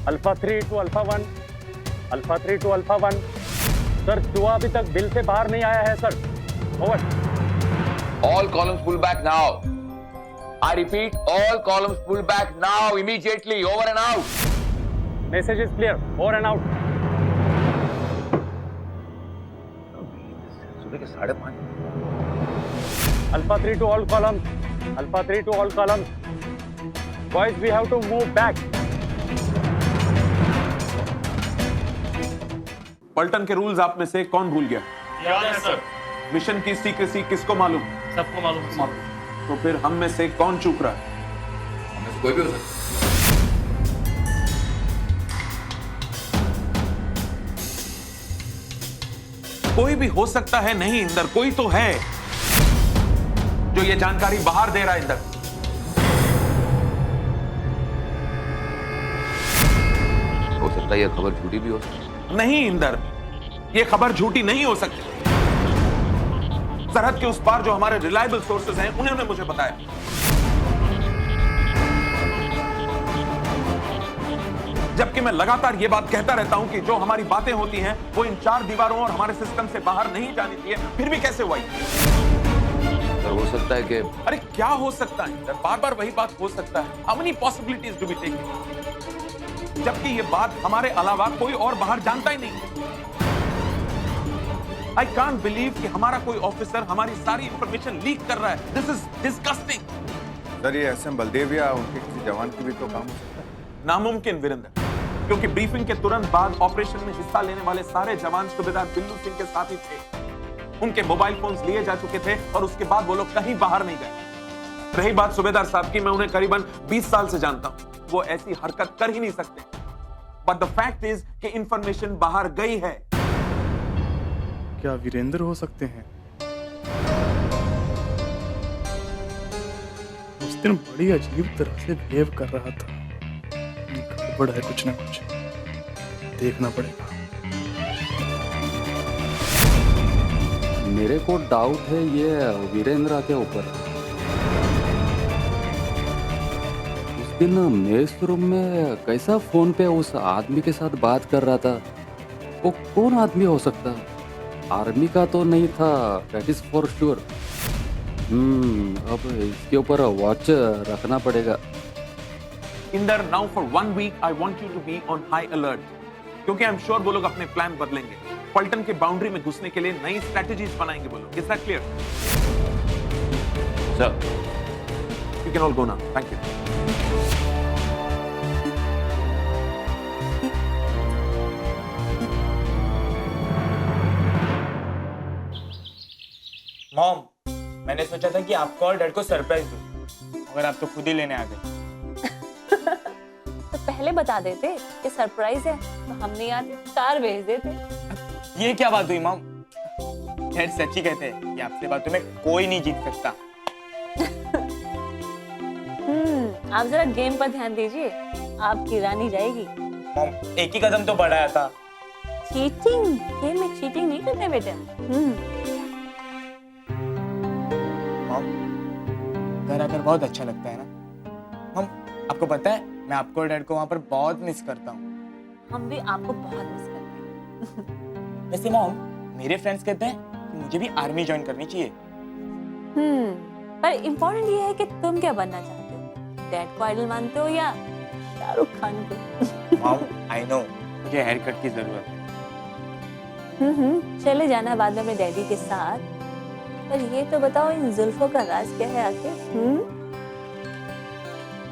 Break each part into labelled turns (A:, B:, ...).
A: Alpha 3 to alpha 1, alpha 3 to alpha 1। Sir चूहा अभी तक बिल से बाहर नहीं आया है sir. Over.
B: All columns pull back now. I repeat, all columns pull back now, immediately, over and out.
A: Message is clear, over and out.
B: सुबह के 5:30।
A: Alpha 3 to all columns, alpha 3 to all columns. Boys we have to move back.
C: पलटन के rules आप में से कौन भूल गया?
D: याद है सर।
C: मिशन की सीक्रेसी किसको मालूम?
D: सबको मालूम है सर।
C: तो फिर हम में से कौन चूक रहा है?
B: हमें से कोई भी हो सकता है।
C: कोई भी हो सकता है नहीं इंदर, कोई तो है जो ये जानकारी बाहर दे रहा है इंदर।
B: हो सकता है यह खबर झूठी भी हो सकती है।
C: नहीं इंदर, ये खबर झूठी नहीं हो सकती। सरहद के उस पार जो हमारे रिलायबल सोर्सेज हैं उन्होंने मुझे बताया। जबकि मैं लगातार ये बात कहता रहता हूं कि जो हमारी बातें होती हैं वो इन 4 दीवारों और हमारे सिस्टम से बाहर नहीं जानी चाहिए, फिर भी कैसे हुआ?
B: तो हो सकता है कि
C: अरे क्या हो सकता है इंदर? बार बार वही बात हो सकता है। How many possibilities do we take? जबकि ये बात हमारे अलावा कोई और बाहर जानता ही नहीं। I can't believe कि हमारा कोई ऑफिसर हमारी सारी इंफॉर्मेशन लीक कर रहा है। This is disgusting.
E: सर ये एसएम बलदेव या उनके किसी जवान की भी तो काम हो सकता है।
C: नामुमकिन वीरेंद्र, क्योंकि ब्रीफिंग के तुरंत बाद ऑपरेशन में हिस्सा लेने वाले सारे जवान सूबेदार बिल्लू सिंह के साथ ही थे। उनके मोबाइल फोन्स लिए जा चुके थे और उसके बाद वो लोग कहीं बाहर नहीं गए। रही बात सूबेदार साहब की, मैं उन्हें करीबन 20 साल से जानता हूं। वो ऐसी हरकत कर ही नहीं सकते। बट द फैक्ट इज कि इंफॉर्मेशन बाहर गई है।
F: क्या वीरेंद्र हो सकते हैं? उस दिन बड़ी अजीब तरह से बिहेव कर रहा था। गड़बड़ है कुछ ना कुछ, देखना पड़ेगा।
G: मेरे को डाउट है ये वीरेंद्र के ऊपर। उस दिन मेस रूम में कैसा फोन पे उस आदमी के साथ बात कर रहा था? वो कौन आदमी हो सकता है? आर्मी का तो नहीं था, दैट इज फॉर श्योर। अब इसके ऊपर वॉच रखना पड़ेगा।
C: Inder, now for 1 week I want you to be on high alert, क्योंकि आई एम श्योर वो लोग अपने प्लान बदलेंगे। पलटन के बाउंड्री में घुसने के लिए नई स्ट्रेटजीज बनाएंगे वो लोग। Is that clear?
B: Sir,
C: you can all go now. Thank you.
D: Mom, मैंने सोचा था कि आपको और डैड को सरप्राइज दूं, मगर आप तो खुद ही लेने आ गए।
H: तो पहले बता देते कि सरप्राइज है, तो हम नहीं आते, कार भेज देते।
D: ये क्या बात हुई मॉम? डैड सच ही कहते हैं कि आपसे बातों में कोई नहीं जीत सकता।
H: आप जरा गेम पर ध्यान दीजिए, आपकी रानी जाएगी।
D: मॉम, एक ही कदम तो बढ़ाया था।
H: चीटिंग, गेम में चीटिंग नहीं करते बेटे।
D: मॉम, घर आकर बहुत अच्छा लगता है ना। मॉम, आपको पता है मैं आपको और डैड को वहां पर बहुत मिस करता हूँ।
H: हम भी आपको बहुत मिस करते हैं।
D: वैसे मॉम, मेरे फ्रेंड्स कहते हैं कि मुझे भी आर्मी ज्वाइन करनी चाहिए।
H: पर इम्पोर्टेंट ये है कि तुम क्या बनना चाहते हो? डैड को आइडल मानते हो या शाहरुख खान को?
D: मॉम, आई नो मुझे हेयर कट की जरूरत है।
H: चले जाना बाद में अपने डैडी के साथ। पर ये तो बताओ, इन जुल्फों का राज क्या है आखिर?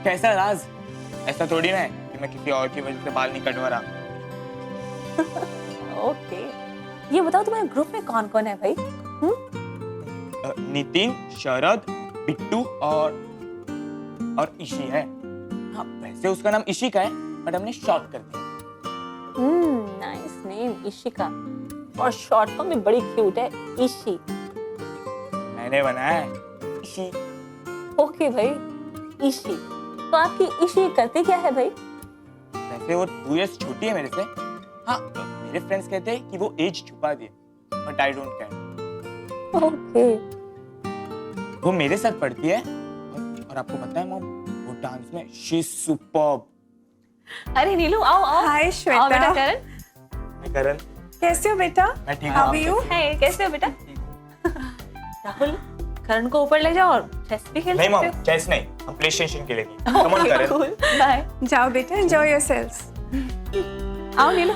D: कैसा राज? ऐसा थोड़ी ना है कि मैं किसी और की वजह से बाल नहीं कटवा रहा।
H: ओके, ये बताओ तुम्हारे ग्रुप में कौन कौन है भाई?
D: नितिन, शरद, बिट्टू और ईशी है। हाँ, वैसे उसका नाम ईशी का है, बट हमने शॉर्ट कर दिया।
H: Nice name, Ishika. और शॉर्ट फॉर्म भी बड़ी क्यूट है, ईशी।
D: मैंने बनाया है ईशी।
H: ओके भाई, ईशी। तो आपकी ईशी करते क्या है भाई?
D: वैसे वो 2 इयर्स छोटी है मेरे से। हाँ, मेरे फ्रेंड्स कहते हैं कि वो एज छुपा दिए, but I don't care.
H: Okay.
D: वो मेरे साथ पढ़ती है और आपको पता है मॉम, वो डांस में शी इज सुपर्ब।
H: अरे नीलू आओ आओ।
I: हाय
H: आओ
I: श्वेता।
H: बेटा करण।
D: करण,
I: कैसे हो बेटा?
D: मैं ठीक
I: हाउ आर यू?
H: है कैसे हो बेटा? राहुल करण को ऊपर ले जाओ और चेस भी खेल
D: नहीं
H: सकते
D: मॉम, चेस नहीं, हम प्ले स्टेशन खेलेंगे। कम ऑन करण।
H: हो। बाय।
I: जाओ बेटा, एंजॉय योरसेल्व्स।
H: आओ नीलू।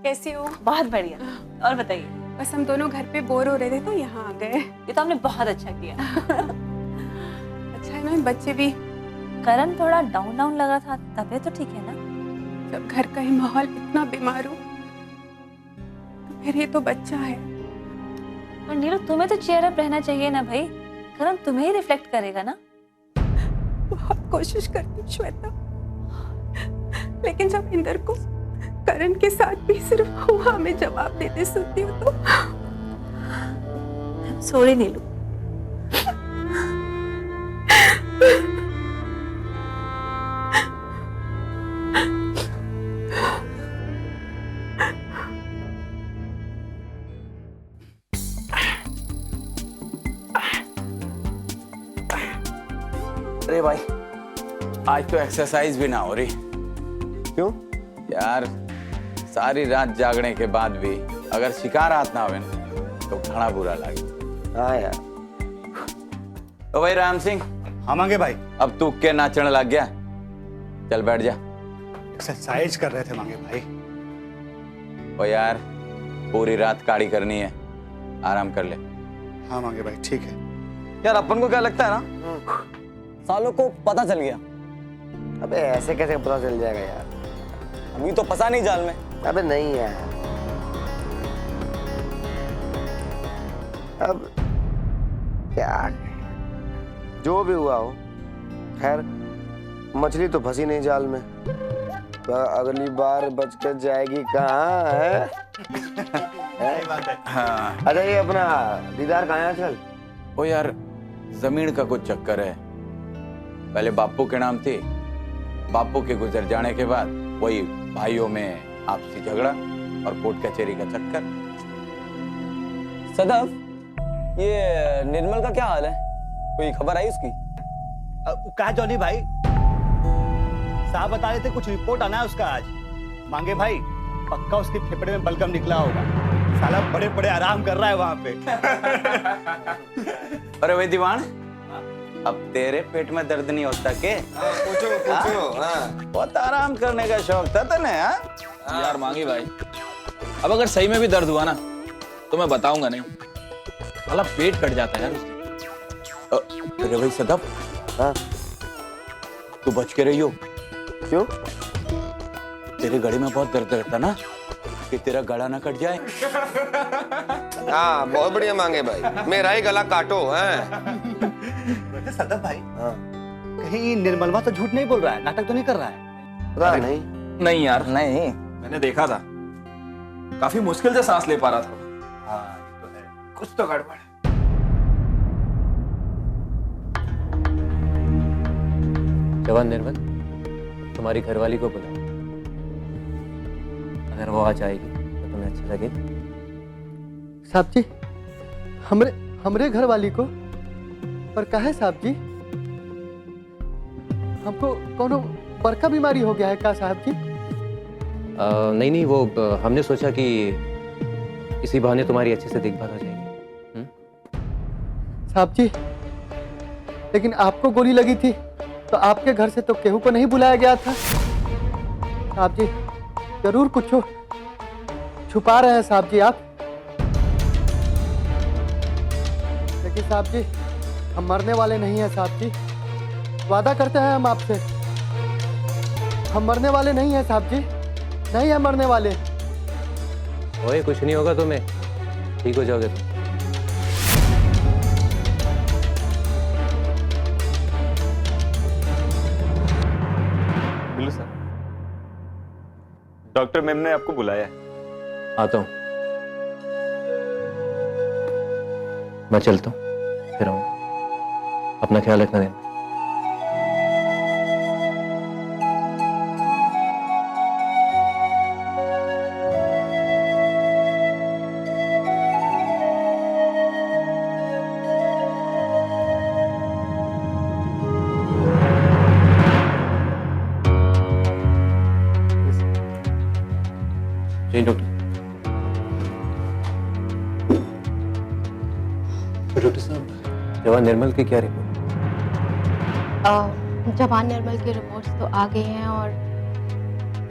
I: कैसी हो?
H: बहुत बढ़िया। और बताइए।
I: बस हम दोनों घर पे बोर हो रहे थे तो यहाँ आ गए।
H: ये तो हमने बहुत अच्छा किया।
I: अच्छा है ना, बच्चे भी।
H: करण थोड़ा डाउन डाउन लगा था, तबीयत तो ठीक है ना?
I: जब घर का ही माहौल इतना बीमार हो तो फिर ये तो बच्चा है।
H: पर नीलू तुम्हें तो चेयर अप रहना चाहिए ना भाई। करण तुम्हें ही रिफ्लेक्ट करेगा ना।
I: बहुत कोशिश करती हूँ श्वेता, लेकिन जब इंदर को करण के साथ भी सिर्फ हुआ में जवाब देते सुनती हूँ तो
H: सॉरी नीलू।
J: अरे भाई, आज तो एक्सरसाइज भी ना हो रही।
E: क्यों?
J: यार सारी रात जागने के बाद भी अगर शिकार हाथ ना हो तो घना बुरा लगे।
E: हाँ यार।
J: तो भाई राम सिंह,
K: हाँ मांगे भाई,
J: अब तू के नाचने लग गया? चल बैठ जा।
K: एक्सरसाइज कर रहे थे मांगे भाई।
J: ओ यार, पूरी रात काड़ी करनी है, आराम कर ले।
K: हाँ मांगे भाई, ठीक है।
J: यार अपन को क्या लगता है ना, सालों को पता चल गया।
L: अबे ऐसे कैसे पता चल जाएगा यार?
J: अभी तो फंसा नहीं जाल में।
L: अबे नहीं यार, अब क्या जो भी हुआ हो, खैर मछली तो फंसी नहीं जाल में, तो अगली बार बच कर जाएगी कहाँ है?
J: हाँ।
L: अच्छा ये अपना दीदार कहाँ है आजकल?
J: ओ यार, जमीन का कुछ चक्कर है। पहले बापू के नाम थी, बापू के गुजर जाने के बाद वही भाइयों में आपसी झगड़ा और कोर्ट कचहरी का चक्कर।
M: सदफ, ये निर्मल का क्या हाल है? कोई खबर आई उसकी?
K: कहा जॉनी भाई, साहब बता रहे थे कुछ रिपोर्ट आना है उसका आज। मांगे भाई, पक्का उसके फेफड़े में बलगम निकला होगा। साला बड़े बड़े आराम कर रहा है वहां पे।
J: अरे भाई दीवान, अब तेरे पेट में दर्द नहीं होता के?
L: पूछो पूछो। हाँ,
J: बहुत आराम करने का शौक था तने?
M: यार मांगी भाई, अब अगर सही में भी दर्द हुआ ना तो मैं बताऊंगा नहीं। साला पेट कट जाता है यार उससे।
J: अरे भाई सदफ,
L: हाँ,
J: तू बच के रहियो।
L: क्यों?
J: तेरे गले में बहुत दर्द रहता ना, कि तेरा गला ना कट जाए।
L: हाँ बहुत बढ़िया मांगे भाई, मेरा ही गला काटो है।
K: वैसे सदफ भाई,
L: हाँ,
K: कहीं निर्मलवा तो झूठ नहीं बोल रहा है, नाटक तो नहीं कर रहा है?
L: पता नहीं।
M: नहीं यार,
J: नहीं,
C: मैंने देखा था, काफी मुश्किल से सांस ले पा रहा था।
K: हाँ ये तो है।
C: कुछ तो गड़बड़ है।
M: जवान निर्मल, तुम्हारी घरवाली को बुला। अगर वो आ जाएगी तो तुम्हें अच्छा लगेगा।
N: साहब जी, हमरे घर वाली को पर कहे साहब जी, हमको कोनो बड़का बीमारी हो गया है का साहब जी?
M: नहीं, वो हमने सोचा कि इसी बहाने तुम्हारी अच्छे से देखभाल हो जाएगी।
N: साहब जी, लेकिन आपको गोली लगी थी तो आपके घर से तो केहू को नहीं बुलाया गया था। साहब जी, जरूर कुछ छुपा रहे हैं साहब जी आप। लेकिन साहब जी, हम मरने वाले नहीं हैं साहब जी, वादा करते हैं हम आपसे, हम मरने वाले नहीं हैं साहब जी, नहीं है मरने वाले।
M: ओए, कुछ नहीं होगा तुम्हें, ठीक हो जाओगे तुम।
C: बिल्लू सर, डॉक्टर मैम ने आपको बुलाया है।
M: आता हूँ, मैं चलता हूँ, फिर आऊंगा। अपना ख्याल रखना देना।
O: डॉक्टर साहब, जवान निर्मल की क्या रिपोर्ट?
P: जवान निर्मल की रिपोर्ट्स तो आ गई हैं और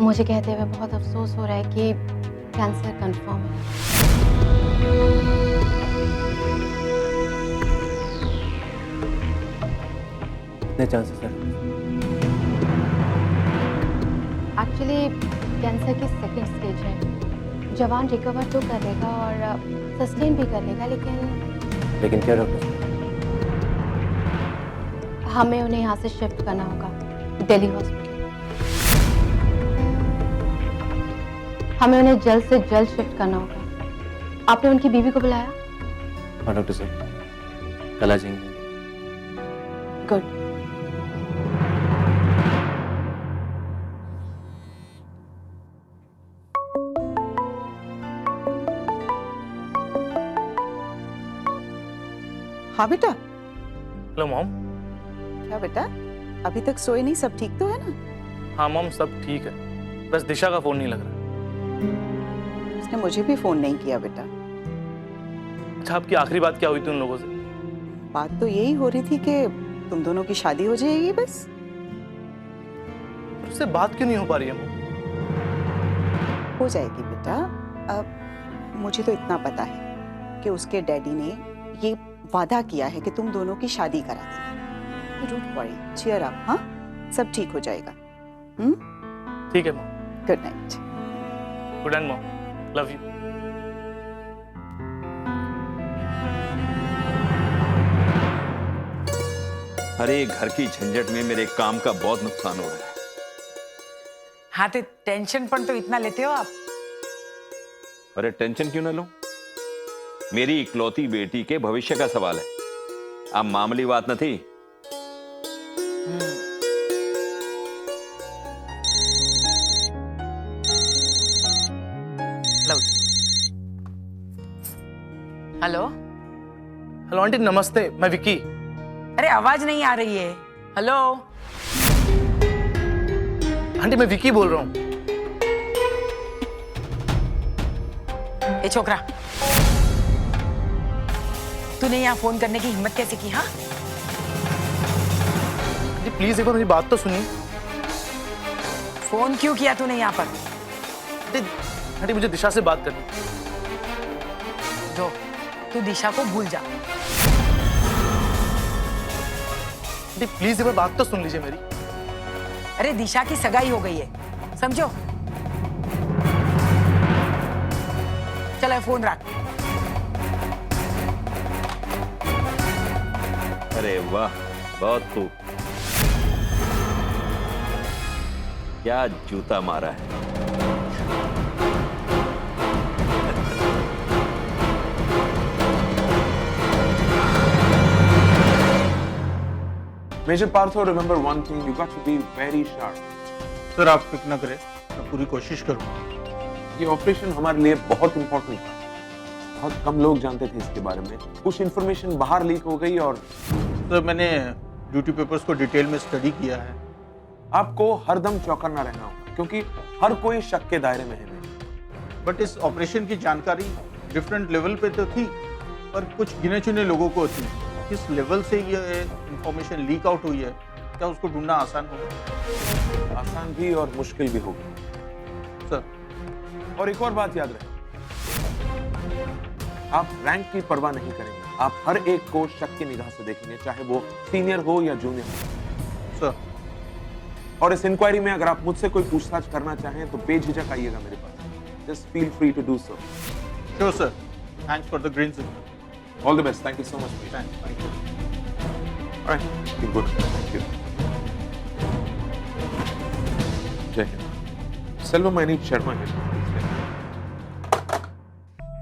P: मुझे कहते हुए बहुत अफसोस हो रहा है कि कैंसर कंफर्म है।
O: कितने चांसेस सर?
P: एक्चुअली कैंसर की सेकंड स्टेज है। जवान रिकवर तो कर लेगा और सस्टेन भी कर लेगा, लेकिन
O: क्या डॉक्टर साहब?
P: हमें उन्हें यहाँ से शिफ्ट करना होगा दिल्ली हॉस्पिटल। हमें उन्हें जल्द से जल्द शिफ्ट करना होगा। आपने उनकी बीवी को बुलाया?
O: हाँ डॉक्टर साहब, कल आ जाएंगे।
P: गुड।
Q: हाँ बेटा।
F: Hello mom.
Q: क्या बेटा, अभी तक सोए नहीं? सब ठीक तो है ना?
F: हाँ मॉम, सब ठीक है, बस दिशा का फोन नहीं लग रहा।
Q: उसने मुझे भी फोन नहीं किया बेटा।
F: अच्छा, आपकी आखिरी बात क्या हुई थी उन लोगों से?
Q: बात तो यही हो रही थी कि तुम दोनों की शादी हो जाएगी बस।
F: उससे बात क्यों नहीं हो पा रही है मॉम?
Q: हो जाएगी बेटा। अब मुझे तो इतना पता है कि उसके डैडी ने ये वादा किया है कि तुम दोनों की शादी करा देंगे। Don't worry, cheer up. हाँ, सब ठीक हो जाएगा।
F: ठीक है mom.
Q: Good night.
F: Good night mom, love you.
R: अरे घर की झंझट में मेरे काम का बहुत नुकसान हो रहा है।
S: हाँ तो टेंशन पण तो इतना लेते हो आप?
R: अरे टेंशन क्यों ना लो, मेरी इकलौती बेटी के भविष्य का सवाल है। अब मामूली बात न थी।
S: हेलो।
F: हेलो आंटी, नमस्ते, मैं विकी।
S: अरे आवाज नहीं आ रही है। हेलो
F: आंटी, मैं विकी बोल रहा हूँ।
S: ए छोकरा, तूने यहाँ फोन करने की हिम्मत कैसे की? हाँ
F: आंटी प्लीज एक बार मेरी बात तो सुनिए।
S: फोन क्यों किया तूने यहाँ पर?
F: आंटी मुझे दिशा से बात करनी।
S: जो तू दिशा को भूल जा।
F: आंटी प्लीज एक बार बात तो सुन लीजिए मेरी।
S: अरे दिशा की सगाई हो गई है, समझो। चलो फोन रख।
R: अरे वाह, बहुत खूब। क्या जूता मारा है।
C: Major Partho, remember one thing, you got to be very sharp.
F: Sir आप फिक्र न करें, मैं पूरी कोशिश करूंगा।
C: ये ऑपरेशन हमारे लिए बहुत इंपॉर्टेंट था। बहुत कम लोग जानते थे इसके बारे में। कुछ इंफॉर्मेशन बाहर लीक हो गई और
F: सर मैंने ड्यूटी पेपर्स को डिटेल में स्टडी किया है।
C: आपको हरदम चौकन्ना रहना होगा क्योंकि हर कोई शक के दायरे में है।
F: बट इस ऑपरेशन की जानकारी डिफरेंट लेवल पे तो थी, पर कुछ गिने चुने लोगों को थी। किस लेवल से ये इंफॉर्मेशन लीक आउट हुई है, क्या उसको ढूंढना आसान होगा?
C: आसान भी और मुश्किल भी होगा
F: सर।
C: और एक और बात याद रहे, आप रैंक की परवाह नहीं करेंगे। आप हर एक को शक की निगाह से देखेंगे, चाहे वो सीनियर हो या जूनियर हो।
F: सर।
C: और इस इंक्वायरी में अगर आप मुझसे कोई पूछताछ करना चाहें तो बेझिझक आइएगा मेरे पास। Just feel free to do so.
F: Sure sir, thanks for the green signal.
C: All the best. Thank you so much for your time.
F: Thank you.
C: All right. Be good. Thank you. Jai Hind. Selvam, I need Sharma here.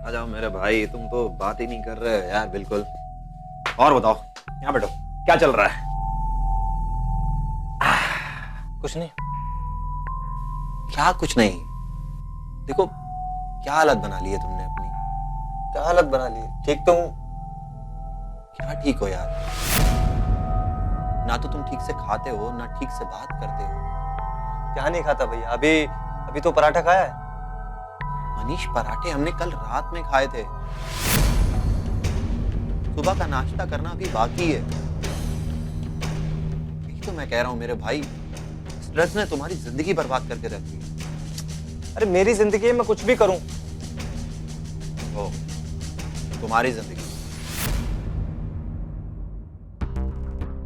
O: आ जाओ मेरे भाई, तुम तो बात ही नहीं कर रहे यार बिल्कुल। और बताओ, यहाँ बैठो, क्या चल रहा है? कुछ नहीं। क्या कुछ नहीं? देखो क्या हालत बना ली है तुमने अपनी। क्या हालत बना ली? ठीक तो हूँ। क्या ठीक हो यार? ना तो तुम ठीक से खाते हो, ना ठीक से बात करते हो। क्या नहीं खाता भैया? अभी तो पराठा खाया है। मनीष, पराठे हमने कल रात में खाए थे। सुबह का नाश्ता करना अभी बाकी है। यही तो मैं कह रहा हूं मेरे भाई, स्ट्रेस ने तुम्हारी जिंदगी बर्बाद करके रख दी।
T: अरे मेरी जिंदगी है, मैं कुछ भी करूं।
O: ओ, तुम्हारी जिंदगी।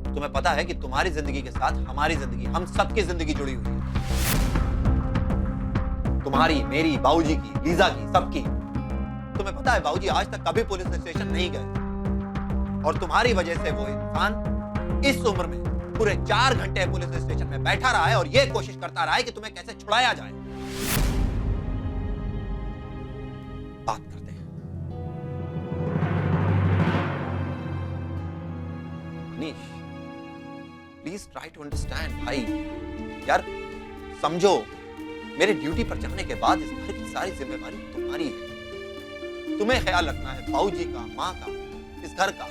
O: तुम्हें पता है कि तुम्हारी जिंदगी के साथ हमारी जिंदगी, हम सबकी जिंदगी जुड़ी हुई है। तुम्हारी, मेरी, बाबूजी की, लीजा की, सबकी। तुम्हें पता है बाबूजी आज तक कभी पुलिस स्टेशन नहीं गए और तुम्हारी वजह से वो इंसान इस उम्र में पूरे 4 घंटे पुलिस स्टेशन में बैठा रहा है और ये कोशिश करता रहा है कि तुम्हें कैसे छुड़ाया जाए। बात करते हैं। Manish, please try to understand भाई। यार समझो, मेरे ड्यूटी पर जाने के बाद इस घर की सारी जिम्मेवारी तुम्हारी है। तुम्हें ख्याल रखना है बाबूजी का, माँ का, इस घर का।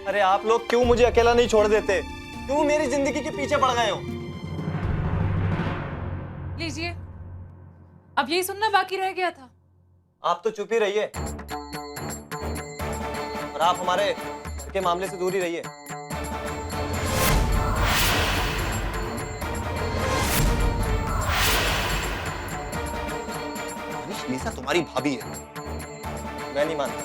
T: अरे आप लोग क्यों मुझे अकेला नहीं छोड़ देते? क्यों मेरी जिंदगी के पीछे पड़ गए हो?
U: लीजिए, अब यही सुनना बाकी रह गया था।
T: आप तो चुप ही रहिए और आप हमारे घर के मामले से दूर ही रहिए।
O: लीसा तुम्हारी भाभी है।
T: मैं नहीं मानता।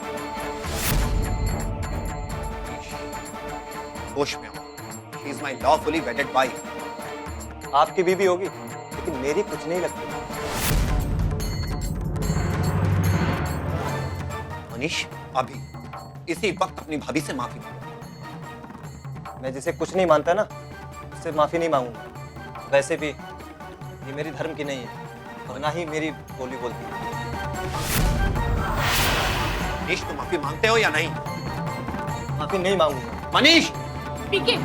O: होश में आओ। She is my lawfully wedded wife।
T: आपकी बीवी होगी, लेकिन मेरी कुछ नहीं लगती।
O: मनीष, अभी इसी वक्त अपनी भाभी से माफी मांगो।
T: मैं जिसे कुछ नहीं मानता ना, उससे माफी नहीं मांगूंगा। वैसे भी ये मेरी धर्म की नहीं है और ना ही मेरी बोली बोलती है।
O: मनीष, तुम माफी मांगते हो या नहीं?
T: माफी नहीं मांगूंगा।
O: मनीष!
U: पीके,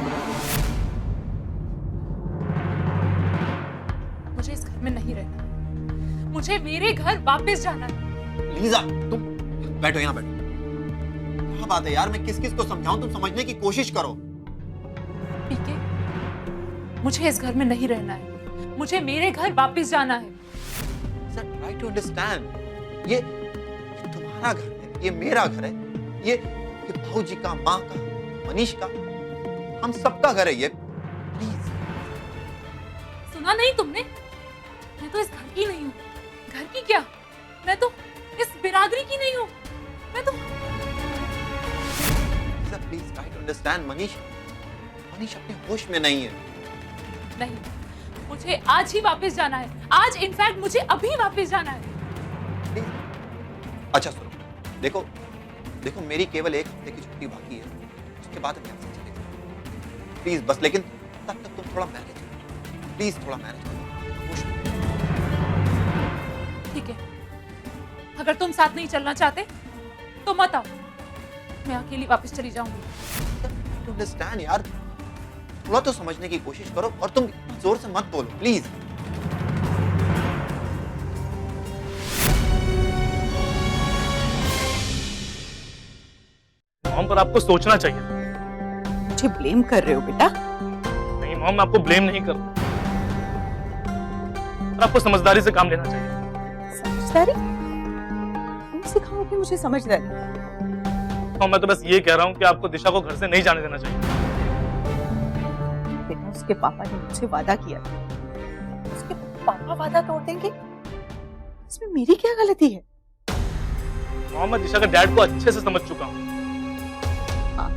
U: मुझे इस घर में नहीं रहना। मुझे मेरे घर वापस जाना है।
O: लीजा, तुम बैठो, यहाँ बैठो। क्या बात है यार, मैं किस किस को समझाऊं? तुम समझने की कोशिश करो।
U: पीके, मुझे इस घर में नहीं रहना है। मुझे मेरे घर वापस जाना है।
O: Try to understand। ये तुम्हारा घर है, ये मेरा घर है, ये बाबूजी का, माँ का, मनीष का, हम सबका घर है ये। प्लीज।
U: सुना नहीं तुमने? मैं तो इस घर की नहीं हूँ। घर की क्या, मैं तो इस बिरादरी की नहीं हूँ। मैं तो
O: please try to understand. Manish अपने होश में नहीं है।
U: नहीं, मुझे आज ही वापस जाना है। आज इनफैक्ट मुझे अभी वापस जाना है।
O: अच्छा सुनो, देखो मेरी केवल 1 हफ्ते की छुट्टी बाकी है, उसके बाद हम यहाँ से चलेंगे। प्लीज बस, लेकिन तब तक तुम थोड़ा मैनेज करो। प्लीज थोड़ा मैनेज करो।
U: ठीक है, अगर तुम साथ नहीं चलना चाहते तो मत आओ, मैं अकेली वापस चली जाऊंगी।
O: अंडरस्टैंड यार, थोड़ा तो समझने की कोशिश करो और तुम जोर से मत बोलो प्लीज।
V: मॉम, पर आपको सोचना चाहिए।
Q: मुझे ब्लेम कर रहे हो बेटा?
V: नहीं मॉम, मैं आपको ब्लेम नहीं कर रहा, पर आपको समझदारी से काम लेना चाहिए।
Q: समझदारी? तुम सिखाओगे मुझे समझदारी?
V: मॉम, मैं तो बस ये कह रहा हूँ कि आपको दिशा को घर से नहीं जाने देना चाहिए।
Q: बेटा, उसके पापा ने मुझसे वादा किया था, उसके पापा वादा तोड़ देंगे? इसमें मेरी क्या गलती है?
V: मॉम, मैं दिशा के डैड को अच्छे से समझ चुका हूँ।
Q: हाँ,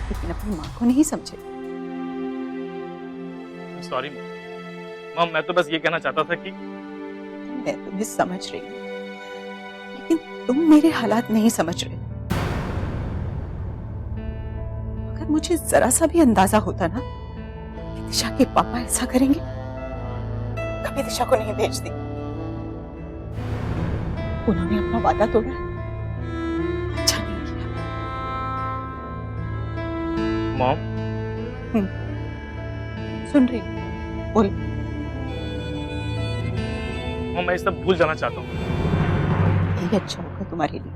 Q: लेकिन अपनी माँ को नहीं समझे।
V: सॉरी मॉम, मैं तो बस ये कहना चाहता था कि
Q: मैं तुम्हें समझ रही हूँ, लेकिन तुम मेरे हालात नहीं समझ रहे। अगर मुझे जरा सा भी अंदाजा होता ना कि दिशा के पापा ऐसा करेंगे, कभी दिशा को नहीं भेजती। उन्होंने अपना वादा तोड़ा, अच्छा नहीं किया।
V: मॉम,
Q: सुन रही हूँ, बोल।
V: मॉम, मैं ये सब भूल जाना चाहता हूँ।
Q: यही अच्छा होगा तुम्हारे लिए।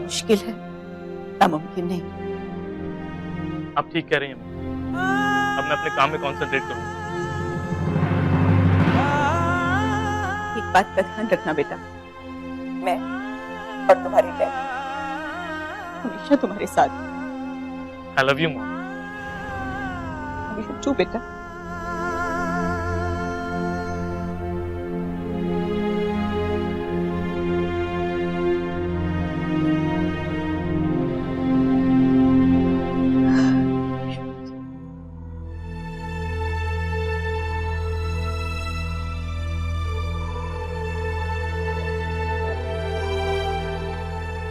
Q: मुश्किल है, नामुमकिन नहीं।
V: आप ठीक कह रही हैं। अब मैं अपने काम में कॉन्सेंट्रेट करूंगा।
Q: एक बात का ध्यान रखना बेटा, मैं और तुम्हारे डैडी हमेशा तुम्हारे साथ।
V: I love you mom.
Q: तू बेटा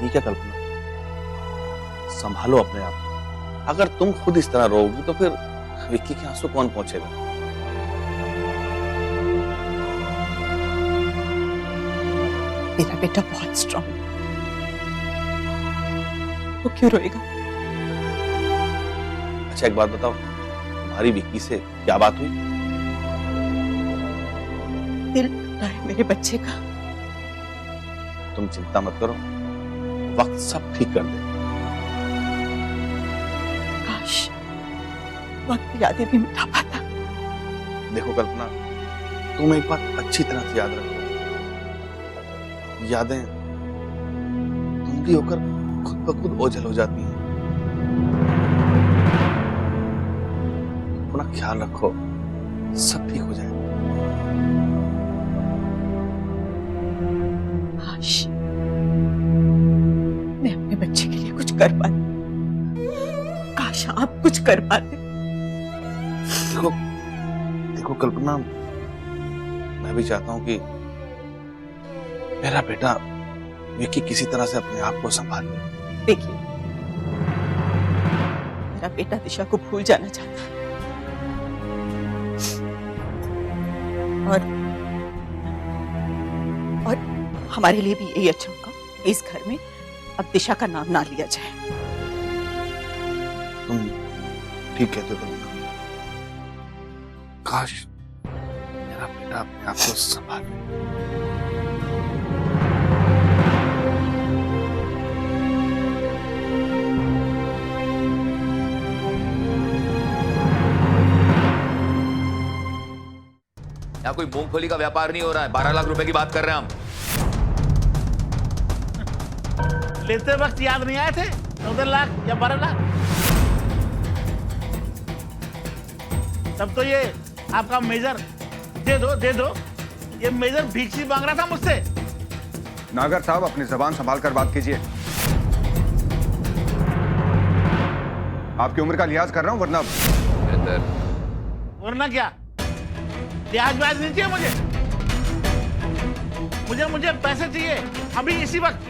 A: ये क्या कल्पना, संभालो अपने आप को। अगर तुम खुद इस तरह रोगी तो फिर विक्की के आंसू कौन पहुंचेगा?
Q: मेरा बेटा बहुत स्ट्रांग है, वो क्यों रोएगा?
A: अच्छा एक बात बताओ, तुम्हारी विक्की से क्या बात हुई?
Q: दिल टूटा है मेरे बच्चे का।
A: तुम चिंता मत करो, वक्त सब ठीक कर दे।
Q: काश वक्त यादें भी मिटा पाता।
A: देखो कल्पना, तुम एक बात अच्छी तरह से याद रखो, यादें धुंधली होकर खुद ब खुद ओझल हो जाती हैं। अपना ख्याल रखो, सब ठीक हो जाएगा।
Q: काश मैं अपने बच्चे के लिए कुछ कर पाती, काश आप कुछ कर पाते।
A: देखो देखो कल्पना, मैं भी चाहता हूं कि मेरा बेटा विक्की किसी तरह से अपने आप को संभाल ले।
Q: देखिए, मेरा बेटा दिशा को भूल जाना चाहता है और हमारे लिए भी यही अच्छा होगा, इस घर में अब दिशा का नाम ना लिया जाए।
A: तुम ठीक कहते हो कल्पना, काश मेरा बेटा अपने आप को संभाल ले।
B: यहाँ कोई मूंगफली का व्यापार नहीं हो रहा है, 12 लाख रुपए की बात कर रहे हैं हम।
G: लेते वक्त याद नहीं आए थे 14 लाख या 12 लाख? तब तो ये आपका मेजर दे दो। ये मेजर भीख मांग रहा था मुझसे।
E: नागर साहब, अपनी जबान संभाल कर बात कीजिए। आपकी उम्र का लिहाज कर रहा हूं,
G: वरना क्या? लिहाज व्याज नहीं चाहिए मुझे पैसे चाहिए अभी इसी वक्त।